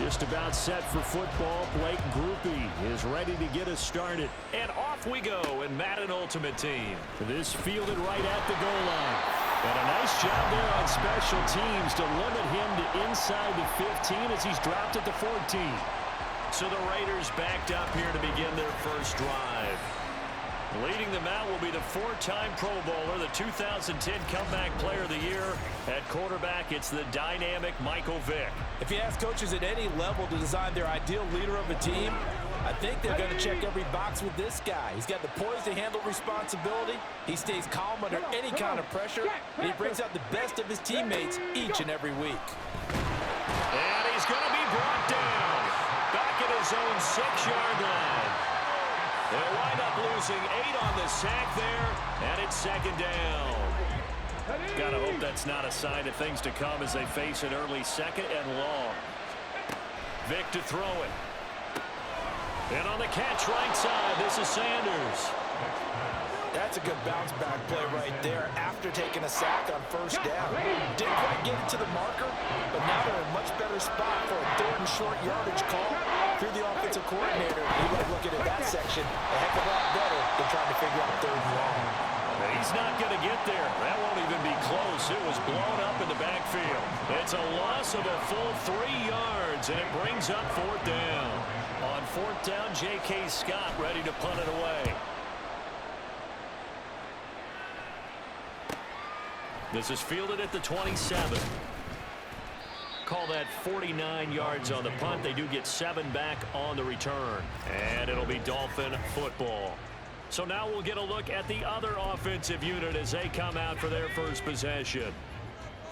Just about set for football. Blake Groupie is ready to get us started. And off we go in Madden Ultimate Team. This fielded right at the goal line. And a nice job there on special teams to limit him to inside the 15 as he's dropped at the 14. So the Raiders backed up here to begin their first drive. Leading them out will be the four-time Pro Bowler, the 2010 Comeback Player of the Year. At quarterback, it's the dynamic Michael Vick. If you ask coaches at any level to design their ideal leader of a team, I think they're going to check every box with this guy. He's got the poise to handle responsibility. He stays calm under any kind of pressure, and he brings out the best of his teammates each and every week. And he's going to be brought down. Back at his own 6-yard line. They'll wind up losing 8 on the sack there, and it's second down. Gotta hope that's not a sign of things to come as they face an early second and long. Vick to throw it. And on the catch right side, this is Sanders. That's a good bounce-back play right there after taking a sack on first down. Didn't quite get it to the marker, but now they're in a much better spot for a third and short yardage call. Through the offensive coordinator, he was looking at that section a heck of a lot better than trying to figure out third and long. He's not going to get there. That won't even be close. It was blown up in the backfield. It's a loss of a full 3 yards, and it brings up fourth down. On fourth down, J.K. Scott ready to punt it away. This is fielded at the 27. Call that 49 yards on the punt. They do get 7 back on the return. And it'll be Dolphin football. So now we'll get a look at the other offensive unit as they come out for their first possession.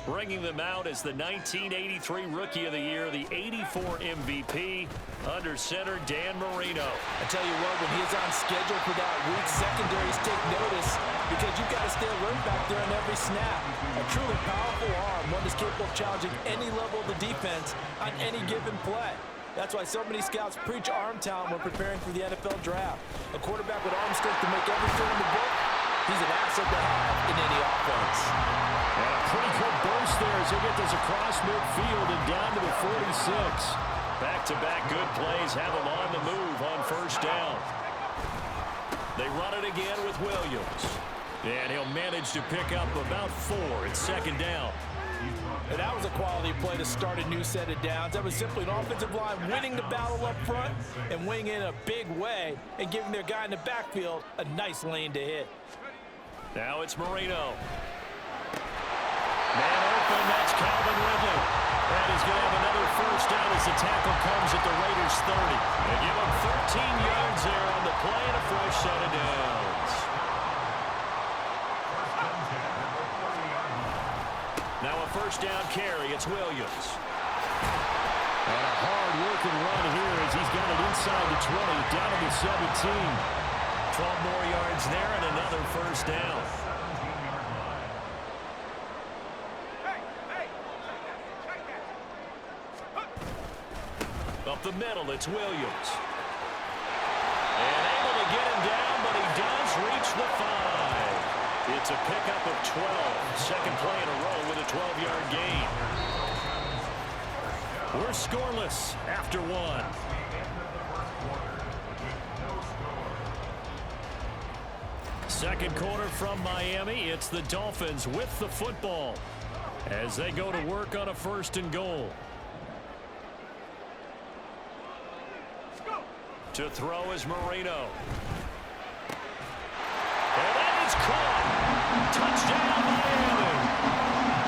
Bringing them out is the 1983 Rookie of the Year, the 84 MVP, under center Dan Marino. I tell you what, when he's on schedule for that week, secondaries take notice because you've got to stay alert back there on every snap. A truly powerful arm, one that's capable of challenging any level of the defense on any given play. That's why so many scouts preach arm talent when preparing for the NFL draft. A quarterback with arm strength to make every throw in the book, he's an asset to have in any offense. And a pretty quick burst there as he gets this across midfield and down to the 46. Back-to-back good plays have him on the move on first down. They run it again with Williams. And he'll manage to pick up about 4. It's second down. And that was a quality play to start a new set of downs. That was simply an offensive line winning the battle up front and winning in a big way and giving their guy in the backfield a nice lane to hit. Now it's Marino. Man open, that's Calvin Ridley. And he's going to have another first down as the tackle comes at the Raiders' 30. They give him 13 yards there on the play and a fresh set of downs. Now a first down carry, it's Williams. And a hard-working run here as he's got it inside the 20, down to the 17. 12 more yards there and another first down. Up the middle, it's Williams. And able to get him down, but he does reach the 5. It's a pickup of 12. Second play in a row with a 12-yard gain. We're scoreless after 1. Second quarter from Miami. It's the Dolphins with the football as they go to work on a first and goal. To throw is Marino. And that is caught. Touchdown, Miami.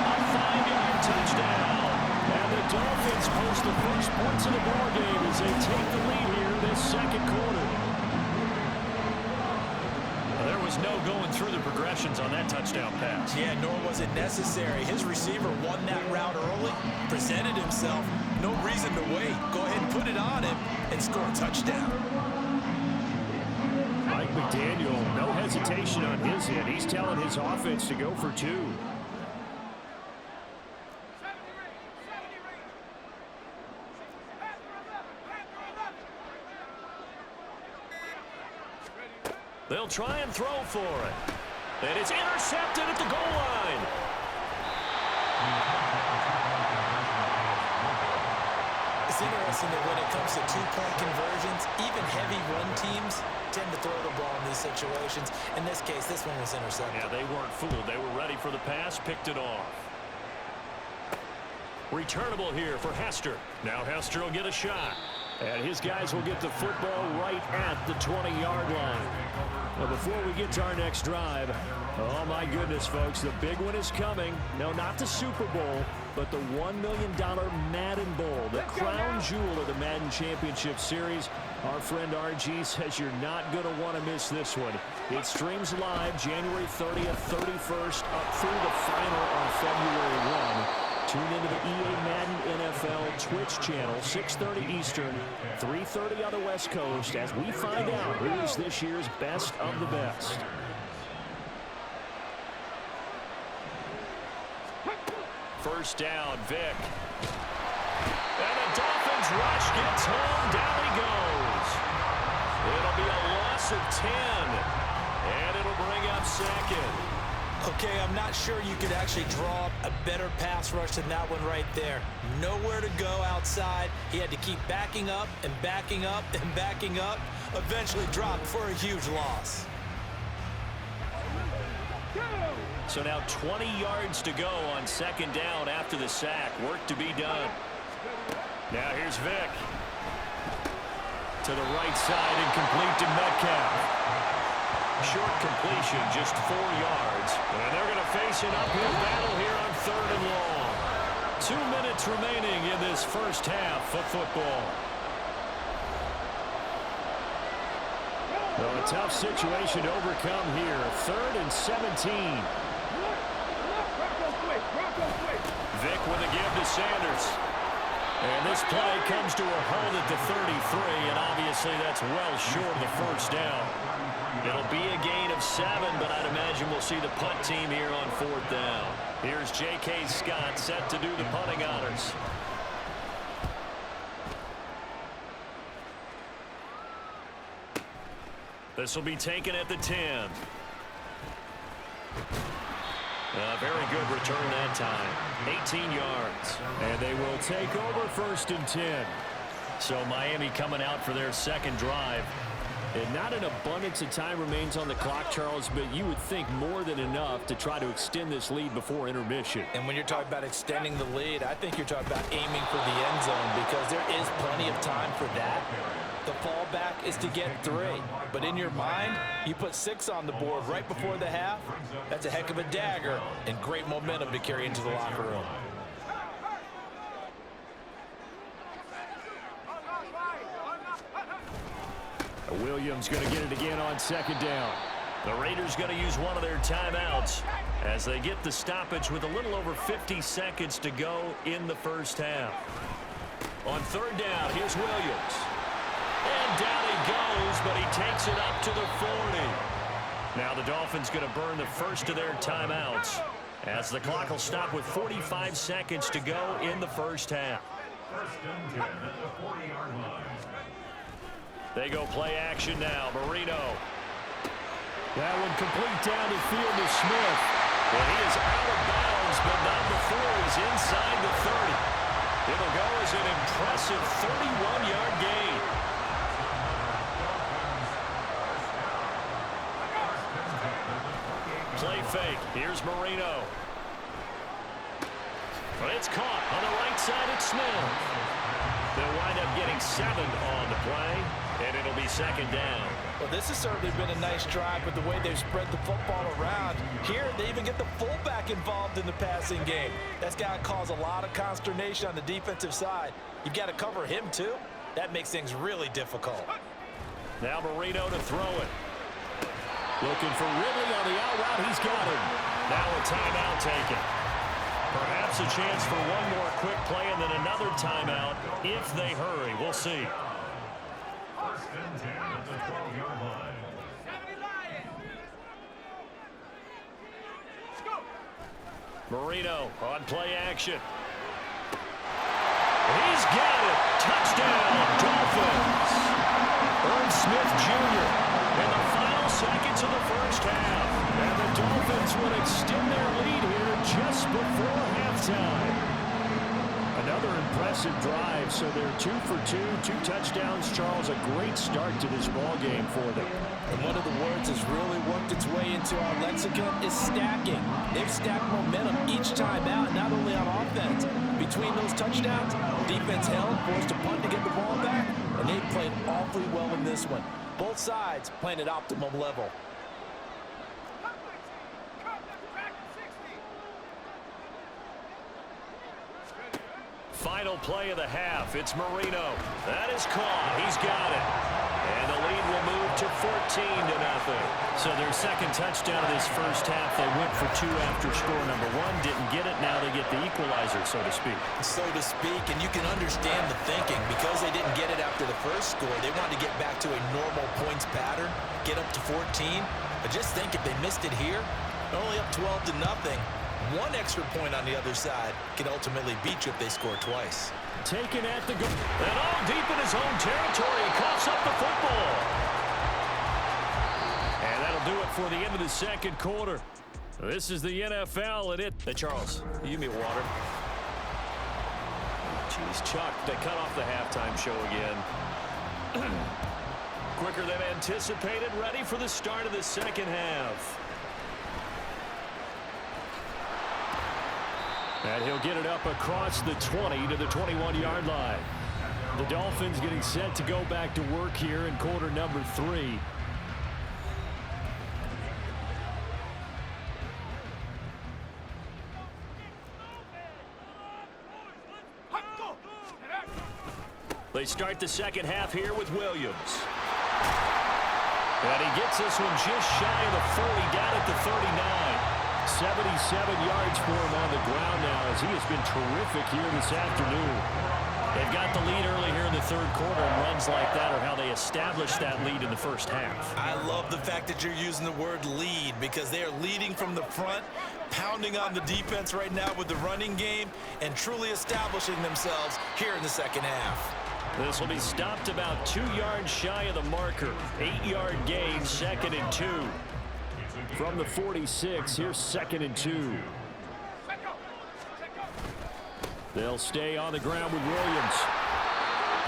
A 5-yard touchdown. And the Dolphins post the first points of the ball game as they take the lead here this second quarter. There was no going through the progressions on that touchdown pass. Yeah, nor was it necessary. His receiver won that route early, presented himself. No reason to wait. Go ahead and put it on him and score a touchdown. Mike McDaniel, no hesitation on his end. He's telling his offense to go for 2. They'll try and throw for it. And it's intercepted at the goal line. It's interesting that when it comes to two-point conversions, even heavy run teams tend to throw the ball in these situations. In this case, this one was intercepted. Yeah, they weren't fooled. They were ready for the pass, picked it off. Returnable here for Hester. Now Hester will get a shot. And his guys will get the football right at the 20-yard line. Well, before we get to our next drive, oh my goodness, folks, the big one is coming. No, not the Super Bowl, but the $1 million Madden Bowl, the crown jewel of the Madden Championship Series. Our friend RG says you're not going to want to miss this one. It streams live January 30th, 31st, up through the final on February 1. Tune into the EA Madden NFL Twitch channel, 6:30 Eastern, 3:30 on the West Coast, as we find out who is this year's best of the best. First down, Vic. And the Dolphins rush gets home. Down he goes. It'll be a loss of 10. And it'll bring up second. Okay, I'm not sure you could actually draw up a better pass rush than that one right there. Nowhere to go outside. He had to keep backing up and backing up and backing up. Eventually dropped for a huge loss. So now 20 yards to go on second down after the sack. Work to be done. Now here's Vic. To the right side and complete to Metcalf. Short completion, just 4 yards. And they're going to face an uphill battle here on third and long. 2 minutes remaining in this first half of football. Well, a tough situation to overcome here. 3rd and 17. Vic with a give to Sanders. And this play comes to a halt at the 33, and obviously that's well short of the first down. It'll be a gain of 7, but I'd imagine we'll see the punt team here on 4th down. Here's J.K. Scott set to do the punting honors. This will be taken at the 10. Very good return that time. 18 yards. And they will take over 1st and 10. So Miami coming out for their second drive. And not an abundance of time remains on the clock, Charles, but you would think more than enough to try to extend this lead before intermission. And when you're talking about extending the lead, I think you're talking about aiming for the end zone, because there is plenty of time for that. The fallback is to get 3. But in your mind, you put 6 on the board right before the half. That's a heck of a dagger and great momentum to carry into the locker room. Williams going to get it again on 2nd down. The Raiders going to use one of their timeouts as they get the stoppage with a little over 50 seconds to go in the first half. On 3rd down, here's Williams. And down he goes, but he takes it up to the 40. Now the Dolphins going to burn the first of their timeouts as the clock will stop with 45 seconds to go in the first half. 1st and 10 at the 40-yard line. They go play action now. Marino. That one complete down the field to Smith. And he is out of bounds, but not before he's inside the 30. It'll go as an impressive 31-yard gain. Play fake. Here's Marino. But it's caught on the right side. It's Smith. They'll wind up getting 7 on the play, and it'll be 2nd down. Well, this has certainly been a nice drive with the way they've spread the football around. Here, they even get the fullback involved in the passing game. That's got to cause a lot of consternation on the defensive side. You've got to cover him, too. That makes things really difficult. Now Marino to throw it. Looking for Ridley on the out route. He's got him. Now a timeout taken. Perhaps a chance for one more quick play and then another timeout if they hurry. We'll see. 1st and 10 at the 12-yard line. Marino on play action. He's got it. Touchdown, Dolphins. Irv Smith Jr. in the final seconds of the first half. And the Dolphins will extend their lead here just before halftime. Another impressive drive, so they're 2 for 2, 2 touchdowns. Charles, a great start to this ball game for them. And one of the words that's really worked its way into our lexicon is stacking. They've stacked momentum each time out, not only on offense. Between those touchdowns, defense held, forced a punt to get the ball back, and they played awfully well in this one. Both sides playing at optimum level. Final play of the half. It's Marino. That is caught. He's got it. And the lead will move to 14-0. So their second touchdown of this first half, they went for 2 after score number 1. Didn't get it. Now they get the equalizer, so to speak. So to speak, and you can understand the thinking. Because they didn't get it after the first score, they wanted to get back to a normal points pattern, get up to 14. But just think, if they missed it here, they're only up 12-0. One extra point on the other side can ultimately beat you if they score twice. Taken at the goal. And all deep in his own territory. He coughs up the football. And that'll do it for the end of the second quarter. This is the NFL, and Hey, Charles, you give me water. Jeez, Chuck, they cut off the halftime show again. Quicker than anticipated, ready for the start of the second half. And he'll get it up across the 20 to the 21-yard line. The Dolphins getting set to go back to work here in quarter number 3. They start the second half here with Williams. And he gets this one just shy of the 40, down at the 39. 77 yards for him on the ground now, as he has been terrific here this afternoon. They've got the lead early here in the third quarter, and runs like that are how they established that lead in the first half. I love the fact that you're using the word lead, because they are leading from the front, pounding on the defense right now with the running game, and truly establishing themselves here in the second half. This will be stopped about 2 yards shy of the marker. 8-yard gain, 2nd and 2. From the 46, here's 2nd and 2. They'll stay on the ground with Williams.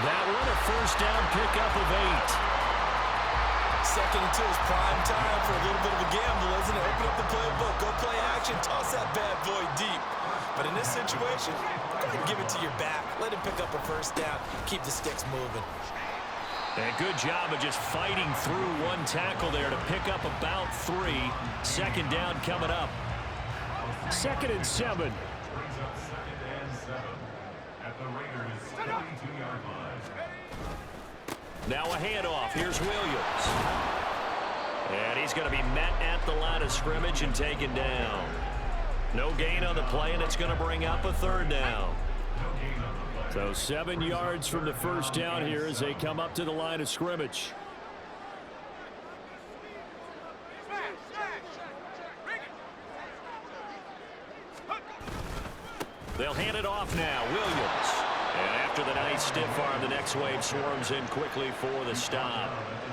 That one a first down pickup of 8. 2nd and 2 is prime time for a little bit of a gamble, isn't it? Open up the playbook, go play action, toss that bad boy deep. But in this situation, go ahead and give it to your back. Let him pick up a first down, keep the sticks moving. And a good job of just fighting through one tackle there to pick up about 3. 2nd down coming up. 2nd and 7. Brings up 2nd and 7 at the Raiders' 22-yard line. Now a handoff. Here's Williams. And he's going to be met at the line of scrimmage and taken down. No gain on the play, and it's going to bring up a 3rd down. So 7 yards from the first down here as they come up to the line of scrimmage. They'll hand it off now. Williams. And after the nice stiff arm, the next wave swarms in quickly for the stop.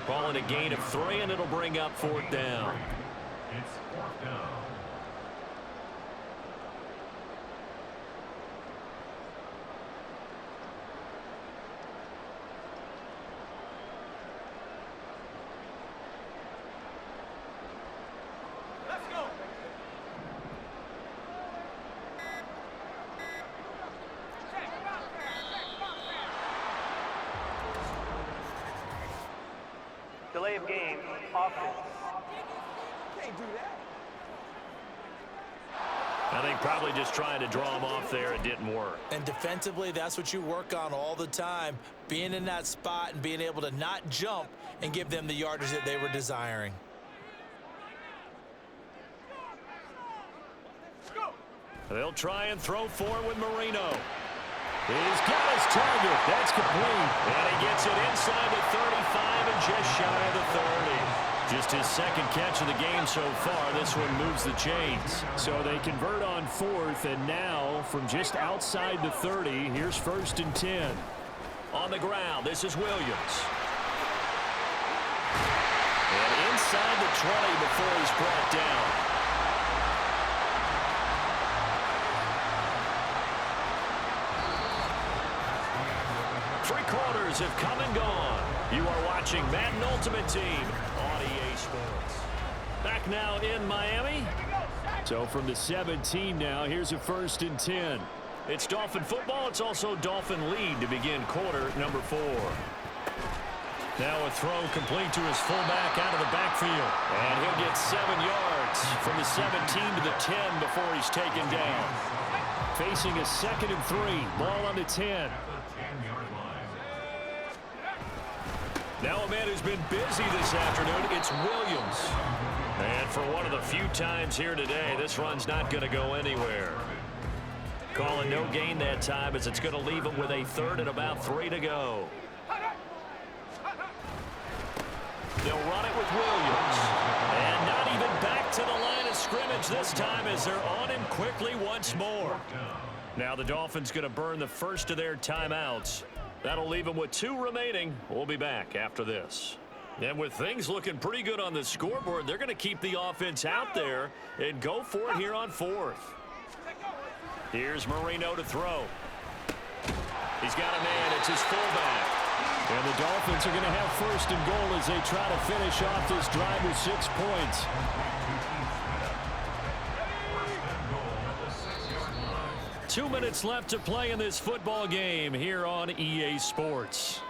Calling a gain of 3, and it'll bring up 4th down. It's 4th down. Delay of game, offense. Can't do that. I think probably just trying to draw him off there. It didn't work. And defensively, that's what you work on all the time. Being in that spot and being able to not jump and give them the yardage that they were desiring. They'll try and throw forward with Marino. He's got his target. That's complete. And he gets it inside the 35 and just shy of the 30. Just his 2nd catch of the game so far. This one moves the chains. So they convert on 4th, and now from just outside the 30, here's 1st and 10. On the ground, this is Williams. And inside the 20 before he's brought down. players have come and gone. You are watching Madden Ultimate Team on EA Sports. Back now in Miami. So from the 17 now, here's a 1st and 10. It's Dolphin football. It's also Dolphin lead to begin quarter number 4. Now a throw complete to his fullback out of the backfield. And he'll get 7 yards from the 17 to the 10 before he's taken down. Facing a 2nd and 3. Ball on the 10. Now a man who's been busy this afternoon, it's Williams. And for one of the few times here today, this run's not going to go anywhere. Calling no gain that time as it's going to leave him with a 3rd and about 3 to go. They'll run it with Williams. And not even back to the line of scrimmage this time as they're on him quickly once more. Now the Dolphins going to burn the first of their timeouts. That'll leave them with 2 remaining. We'll be back after this. And with things looking pretty good on the scoreboard, they're going to keep the offense out there and go for it here on 4th. Here's Marino to throw. He's got a man. It's his fullback. And the Dolphins are going to have 1st and goal as they try to finish off this drive with 6 points. Two minutes left to play in this football game here on EA Sports.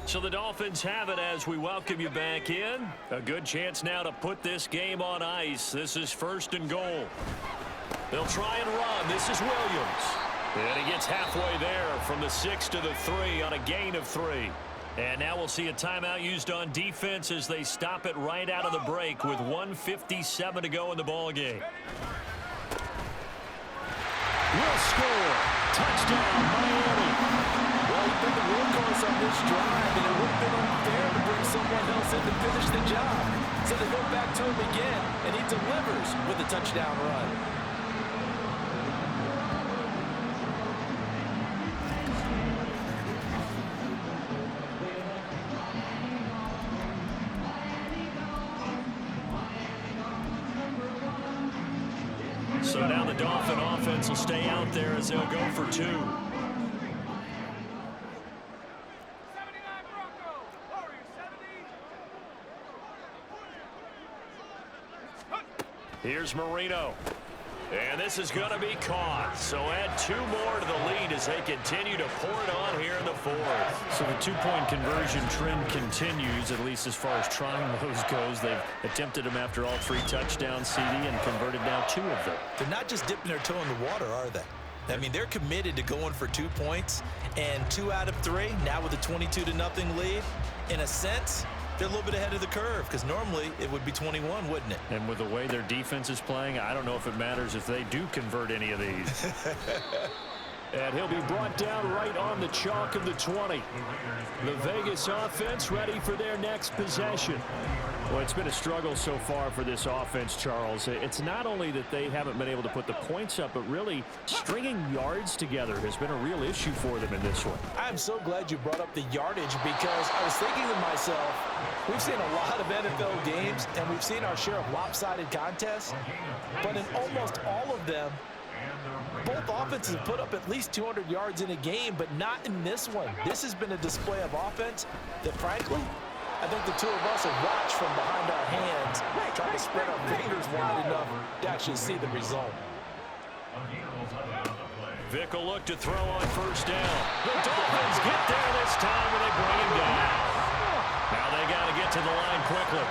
So the Dolphins have it as we welcome you back in. A good chance now to put this game on ice. This is 1st and goal. They'll try and run. This is Williams. And he gets halfway there from the 6 to the 3 on a gain of 3. And now we'll see a timeout used on defense as they stop it right out of the break with 1:57 to go in the ball game. Will score. Touchdown, Miami. Well, he's been the workhorse on this drive, and it would have been unfair to bring someone else in to finish the job. So they go back to him again, and he delivers with a touchdown run. So now the Dolphin offense will stay out there as they'll go for 2. Here's Marino. And this is going to be caught. So add 2 more to the lead as they continue to pour it on here in the 4th. So the 2-point conversion trend continues, at least as far as trying those goes. They've attempted them after all 3 touchdowns, CD, and converted now 2 of them. They're not just dipping their toe in the water, are they? I mean, they're committed to going for 2 points, and 2 out of 3, now with a 22-0 lead. In a sense, they're a little bit ahead of the curve because normally it would be 21, wouldn't it? And with the way their defense is playing, I don't know if it matters if they do convert any of these. And he'll be brought down right on the chalk of the 20. The Vegas offense ready for their next possession. Well, it's been a struggle so far for this offense, Charles. It's not only that they haven't been able to put the points up, but really stringing yards together has been a real issue for them in this one. I'm so glad you brought up the yardage because I was thinking to myself, we've seen a lot of NFL games and we've seen our share of lopsided contests, but in almost all of them, both offenses have put up at least 200 yards in a game, but not in this one. This has been a display of offense that, frankly, I think the 2 of us have watched from behind our hands, trying to spread our fingers wide enough to actually see the result. Vick will look to throw on 1st down. The Dolphins get there this time and they bring him down. Now they got to get to the line quickly.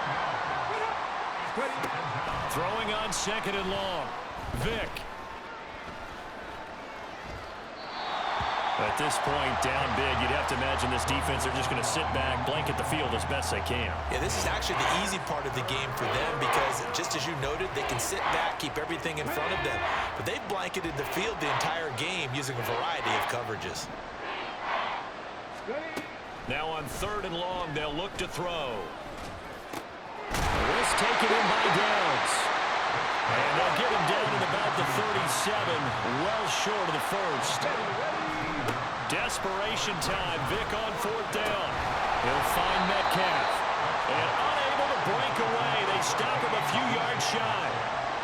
Throwing on 2nd and long. Vick. At this point, down big, you'd have to imagine this defense are just going to sit back, blanket the field as best they can. Yeah, this is actually the easy part of the game for them because, just as you noted, they can sit back, keep everything in front of them. But they've blanketed the field the entire game using a variety of coverages. Now on 3rd and long, they'll look to throw. Risk taken in by Downs. And they'll get him down at about the 37, well short of the 1st. Desperation time. Vick on 4th down. He'll find Metcalf. And unable to break away. They stop him a few yards shy.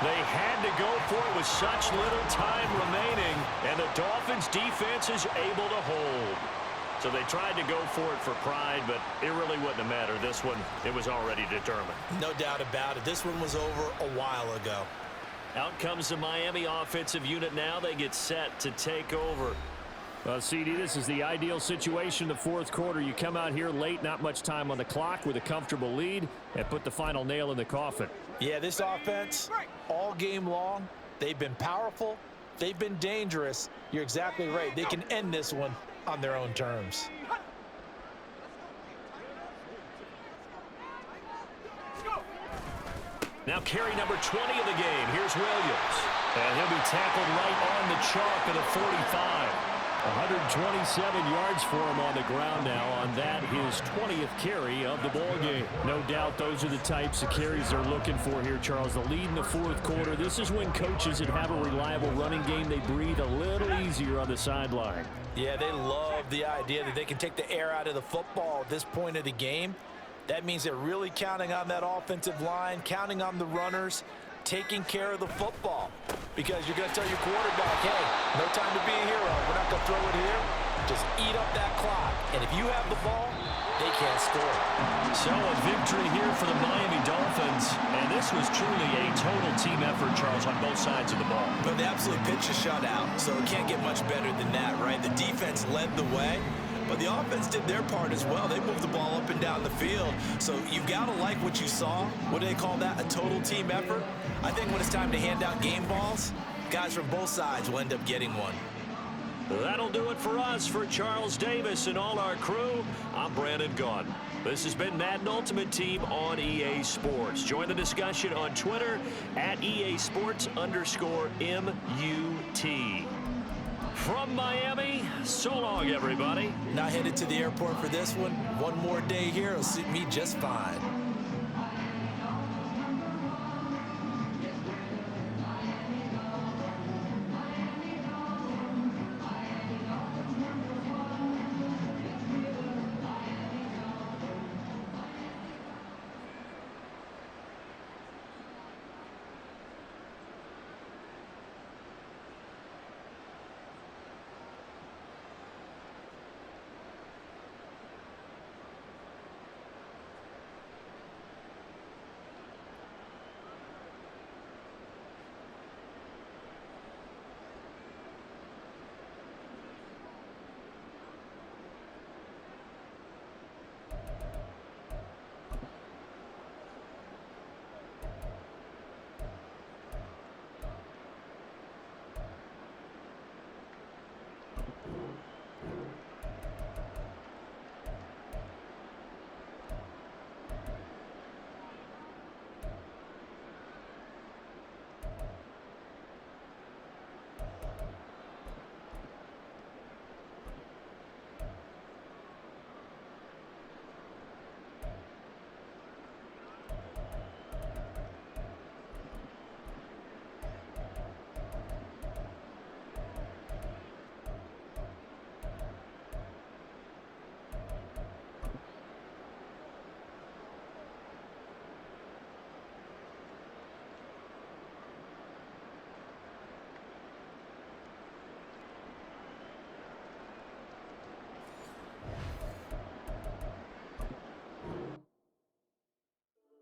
They had to go for it with such little time remaining, and the Dolphins' defense is able to hold. So they tried to go for it for pride, but it really wouldn't have mattered. This one, it was already determined. No doubt about it. This one was over a while ago. Out comes the Miami offensive unit now. They get set to take over. CD, this is the ideal situation in the fourth quarter. You come out here late, not much time on the clock, with a comfortable lead, and put the final nail in the coffin. Yeah, this offense, all game long, they've been powerful. They've been dangerous. You're exactly right. They can end this one on their own terms. Now carry number 20 of the game. Here's Williams. And he'll be tackled right on the chalk of the 45. 127 yards for him on the ground now on that, his 20th carry of the ball game. No doubt those are the types of carries they're looking for here, Charles. The lead in the fourth quarter. This is when coaches that have a reliable running game, they breathe a little easier on the sideline. Yeah, they love the idea that they can take the air out of the football at this point of the game. That means they're really counting on that offensive line, counting on the runners, taking care of the football. Because you're going to tell your quarterback, hey, no time to be a hero. We're not going to throw it here. Just eat up that clock. And if you have the ball, they can't score. So a victory here for the Miami Dolphins. And this was truly a total team effort, Charles, on both sides of the ball. But they absolutely pitched a shutout, so it can't get much better than that, right? The defense led the way. But the offense did their part as well. They moved the ball up and down the field. So you've got to like what you saw. What do they call that? A total team effort? I think when it's time to hand out game balls, guys from both sides will end up getting one. That'll do it for us. For Charles Davis and all our crew, I'm Brandon Gaudin. This has been Madden Ultimate Team on EA Sports. Join the discussion on Twitter at EA Sports_MUT. From Miami, so long, everybody. Not headed to the airport for this one. One more day here will suit me just fine.